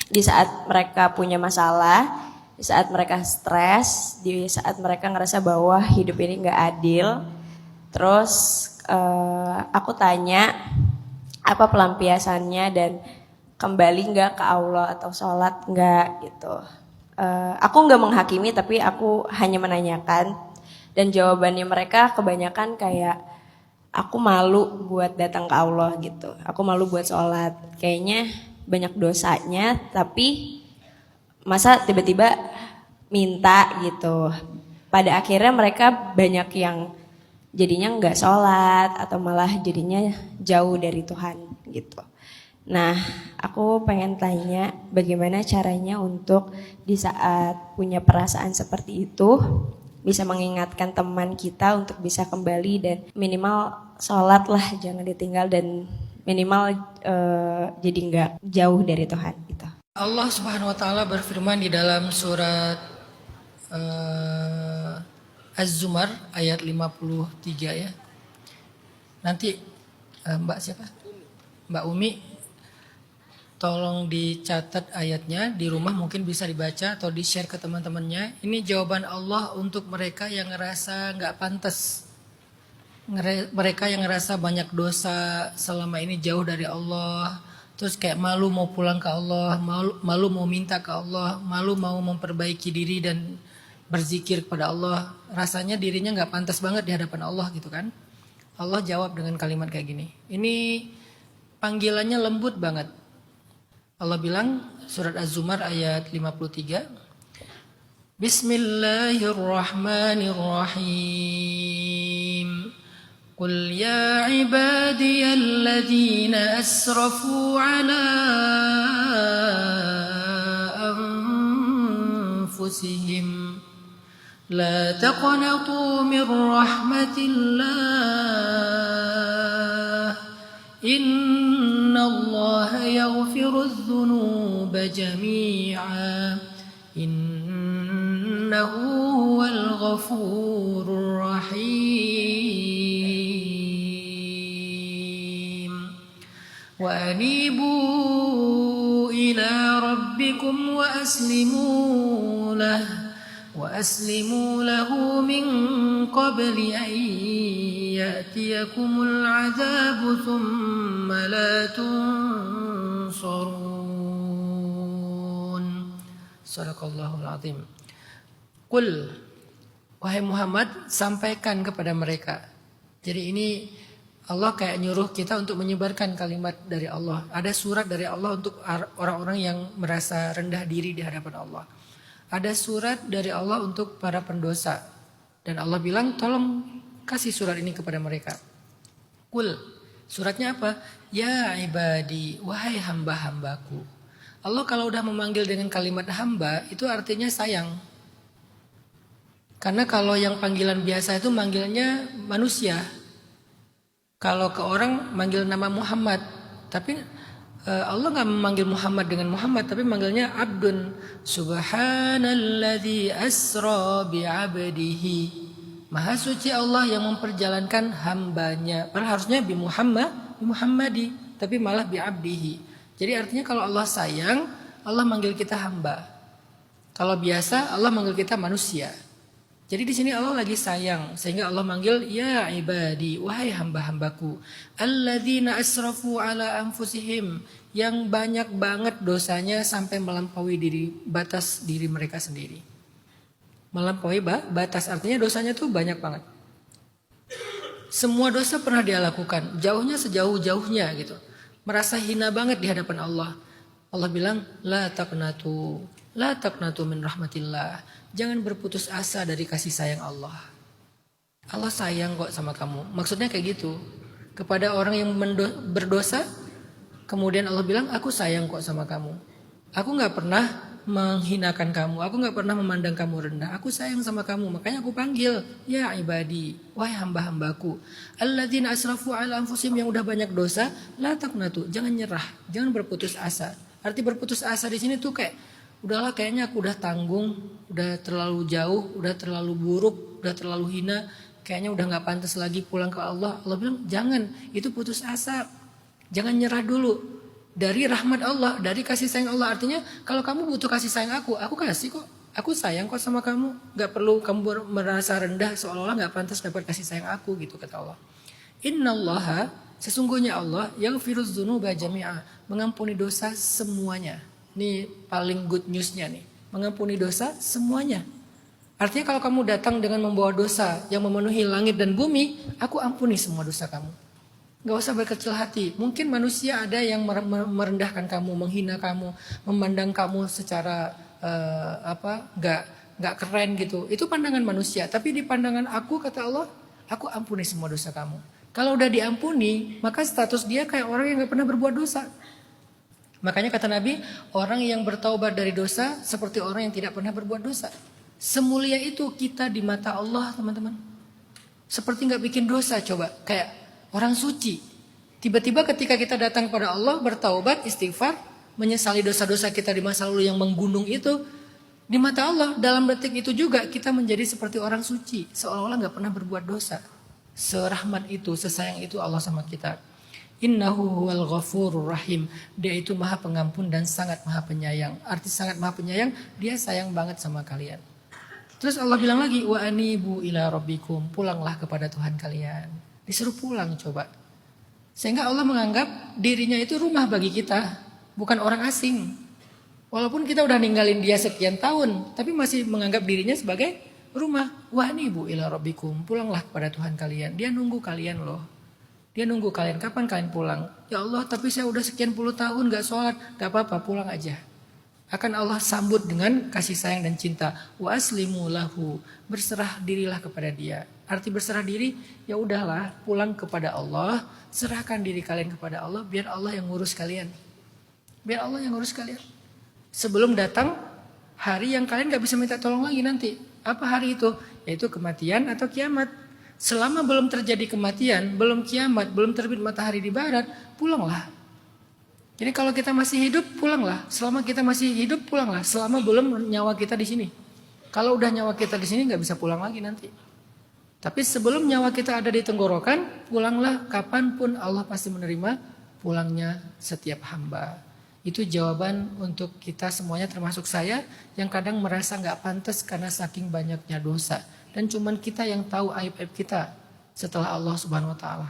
Di saat mereka punya masalah, di saat mereka stres, di saat mereka ngerasa bahwa hidup ini nggak adil, terus aku tanya apa pelampiasannya dan kembali nggak ke Allah atau sholat nggak gitu. Aku nggak menghakimi tapi aku hanya menanyakan dan jawabannya mereka kebanyakan kayak aku malu buat datang ke Allah gitu. Aku malu buat sholat. Kayaknya banyak dosanya tapi masa tiba-tiba minta gitu. Pada akhirnya mereka banyak yang jadinya nggak sholat atau malah jadinya jauh dari Tuhan gitu. Nah, aku pengen tanya bagaimana caranya untuk di saat punya perasaan seperti itu bisa mengingatkan teman kita untuk bisa kembali dan minimal sholat lah jangan ditinggal dan minimal jadi nggak jauh dari Tuhan gitu. Allah Subhanahu wa taala berfirman di dalam surat Az-Zumar ayat 53 ya. Nanti Mbak siapa? Mbak Umi tolong dicatat ayatnya di rumah, mungkin bisa dibaca atau di-share ke teman-temannya. Ini jawaban Allah untuk mereka yang ngerasa nggak pantas. Mereka yang ngerasa banyak dosa selama ini jauh dari Allah. Terus kayak malu mau pulang ke Allah, malu mau minta ke Allah, malu mau memperbaiki diri dan berzikir kepada Allah. Rasanya dirinya nggak pantas banget di hadapan Allah gitu kan. Allah jawab dengan kalimat kayak gini. Ini panggilannya lembut banget. Allah bilang surat Az-Zumar ayat 53. Bismillahirrahmanirrahim. Qul ya ibadiyalladzina asrafu ala anfusihim la taqnatu min rahmatillah innallaha yaghfirudz dzunuba jami'a innahu huwal ghafurur rahim wa anibu ila rabbikum wa aslimu lahu min qabli an ya'tiyakumul 'adzabu thumma la tunsarun. Shadaqallahul azim. Qul, wahai Muhammad, sampaikan kepada mereka. Jadi ini Allah kayak nyuruh kita untuk menyebarkan kalimat dari Allah. Ada surat dari Allah untuk orang-orang yang merasa rendah diri di hadapan Allah. Ada surat dari Allah untuk para pendosa. Dan Allah bilang tolong kasih surat ini kepada mereka. Qul, suratnya apa? Ya ibadi, wahai hamba-hambaku. Allah kalau udah memanggil dengan kalimat hamba itu artinya sayang. Karena kalau yang panggilan biasa itu manggilnya manusia. Kalau ke orang manggil nama Muhammad, tapi Allah nggak memanggil Muhammad dengan Muhammad, tapi manggilnya Abdun. Subhanalladzi asra bi'abdihi. Maha suci Allah yang memperjalankan hambanya. Padahal harusnya bi Muhammadi, tapi malah bi'abdihi. Jadi artinya kalau Allah sayang, Allah manggil kita hamba. Kalau biasa Allah manggil kita manusia. Jadi di sini Allah lagi sayang sehingga Allah manggil ya ibadi, wahai hamba-hambaku, alladzina asrafu ala anfusihim, yang banyak banget dosanya sampai melampaui batas diri mereka sendiri. Melampaui batas artinya dosanya tuh banyak banget. Semua dosa pernah dia lakukan, jauhnya sejauh-jauhnya gitu. Merasa hina banget di hadapan Allah. Allah bilang la taqnatu min rahmatillah. Jangan berputus asa dari kasih sayang Allah. Allah sayang kok sama kamu. Maksudnya kayak gitu. Kepada orang yang berdosa, kemudian Allah bilang, aku sayang kok sama kamu. Aku gak pernah menghinakan kamu. Aku gak pernah memandang kamu rendah. Aku sayang sama kamu. Makanya aku panggil, ya ibadi, wahai hamba-hambaku. Alladzina asrafu ala anfusihim, yang udah banyak dosa, la taqnatu, jangan nyerah, jangan berputus asa. Arti berputus asa di sini tuh kayak, udahlah kayaknya aku udah tanggung, udah terlalu jauh, udah terlalu buruk, udah terlalu hina, kayaknya udah gak pantas lagi pulang ke Allah. Allah bilang jangan, itu putus asa, jangan nyerah dulu. dari rahmat Allah, dari kasih sayang Allah. Artinya kalau kamu butuh kasih sayang aku kasih kok. Aku sayang kok sama kamu. Gak perlu kamu merasa rendah seolah-olah gak pantas dapat kasih sayang aku gitu kata Allah. Innallaha, sesungguhnya Allah yang firuz dzunuba jami'a, mengampuni dosa semuanya. Ini paling good newsnya nih. Mengampuni dosa semuanya. Artinya kalau kamu datang dengan membawa dosa yang memenuhi langit dan bumi, aku ampuni semua dosa kamu. Gak usah berkecil hati. Mungkin manusia ada yang merendahkan kamu, menghina kamu, memandang kamu secara gak keren gitu. Itu pandangan manusia. Tapi di pandangan aku kata Allah, aku ampuni semua dosa kamu. Kalau udah diampuni, maka status dia kayak orang yang gak pernah berbuat dosa. Makanya kata Nabi, orang yang bertaubat dari dosa seperti orang yang tidak pernah berbuat dosa. Semulia itu kita di mata Allah, teman-teman. Seperti gak bikin dosa coba. Kayak orang suci. Tiba-tiba ketika kita datang kepada Allah, bertaubat, istighfar, menyesali dosa-dosa kita di masa lalu yang menggunung itu, di mata Allah dalam detik itu juga kita menjadi seperti orang suci, seolah-olah gak pernah berbuat dosa. Serahmat itu, sesayang itu Allah sama kita. Innahu huwal ghafurur rahim. Dia itu maha pengampun dan sangat maha penyayang. Arti sangat maha penyayang, dia sayang banget sama kalian. Terus Allah bilang lagi, wa anibu ila rabbikum, pulanglah kepada Tuhan kalian. Disuruh pulang coba. Sehingga Allah menganggap dirinya itu rumah bagi kita, bukan orang asing. Walaupun kita udah ninggalin dia sekian tahun, tapi masih menganggap dirinya sebagai rumah. Wa anibu ila rabbikum, pulanglah kepada Tuhan kalian. Dia nunggu kalian loh. Dia nunggu kalian, kapan kalian pulang? Ya Allah, tapi saya udah sekian puluh tahun gak sholat. Gak apa-apa, pulang aja. Akan Allah sambut dengan kasih sayang dan cinta. Wa aslimu lahu, berserah dirilah kepada dia. Arti berserah diri, ya udahlah, pulang kepada Allah, serahkan diri kalian kepada Allah, biar Allah yang ngurus kalian. Biar Allah yang ngurus kalian. Sebelum datang hari yang kalian gak bisa minta tolong lagi nanti. Apa hari itu? Yaitu kematian atau kiamat. Selama belum terjadi kematian, belum kiamat, belum terbit matahari di barat, pulanglah. Jadi kalau kita masih hidup, pulanglah. Selama kita masih hidup, pulanglah. Selama belum nyawa kita di sini. Kalau udah nyawa kita di sini, nggak bisa pulang lagi nanti. Tapi sebelum nyawa kita ada di tenggorokan, pulanglah kapanpun Allah pasti menerima pulangnya setiap hamba. Itu jawaban untuk kita semuanya termasuk saya yang kadang merasa nggak pantas karena saking banyaknya dosa. Dan cuman kita yang tahu aib-aib kita setelah Allah Subhanahu Wa Taala.